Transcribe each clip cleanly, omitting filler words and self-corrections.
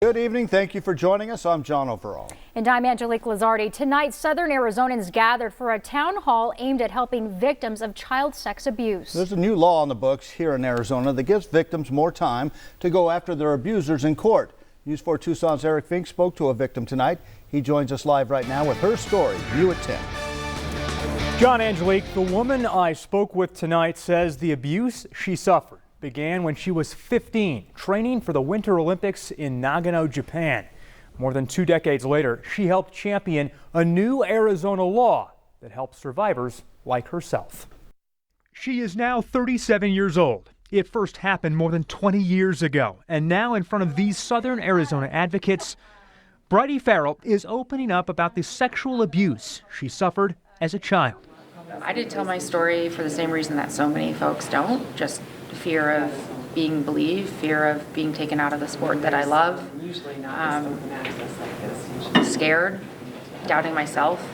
Good evening. Thank you for joining us. I'm John Overall. And I'm Angelique Lazardi. Tonight, Southern Arizonans gathered for a town hall aimed at helping victims of child sex abuse. There's a new law on the books here in Arizona that gives victims more time to go after their abusers in court. News 4 Tucson's Eric Fink spoke to a victim tonight. He joins us live right now with her story. View at 10. John, Angelique, the woman I spoke with tonight says the abuse she suffered began when she was 15, training for the Winter Olympics in Nagano, Japan. More than 2 decades later, she helped champion a new Arizona law that helps survivors like herself. She is now 37 years old. It first happened more than 20 years ago, and now in front of these Southern Arizona advocates, Brady Farrell is opening up about the sexual abuse she suffered as a child. I did tell my story for the same reason that so many folks don't, just fear of being believed, fear of being taken out of the sport that I love, scared, doubting myself,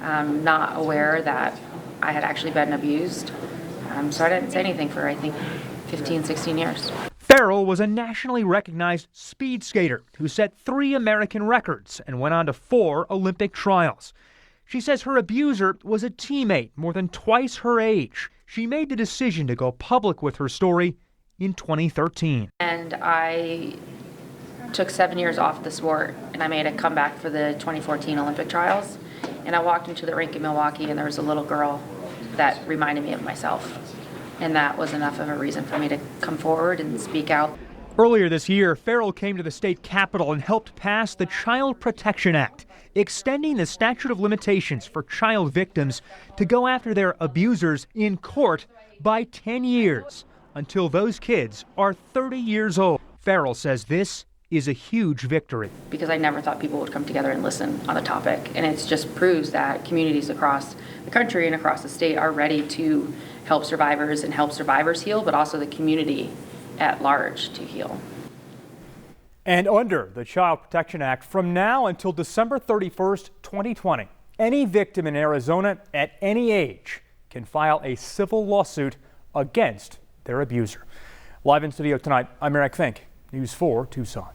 not aware that I had actually been abused. So I didn't say anything for, I think, 15, 16 years. Farrell was a nationally recognized speed skater who set 3 American records and went on to 4 Olympic trials. She says her abuser was a teammate more than twice her age. She made the decision to go public with her story in 2013. And I took 7 years off the sport, and I made a comeback for the 2014 Olympic trials. And I walked into the rink in Milwaukee, and there was a little girl that reminded me of myself. And that was enough of a reason for me to come forward and speak out. Earlier this year, Farrell came to the state capitol and helped pass the Child Protection Act, extending the statute of limitations for child victims to go after their abusers in court by 10 years, until those kids are 30 years old. Farrell says this is a huge victory. Because I never thought people would come together and listen on the topic. And it just proves that communities across the country and across the state are ready to help survivors and help survivors heal, but also the community at large to heal. And under the Child Protection Act, from now until December 31st, 2020, any victim in Arizona at any age can file a civil lawsuit against their abuser. Live in studio tonight, I'm Eric Fink, News 4 Tucson.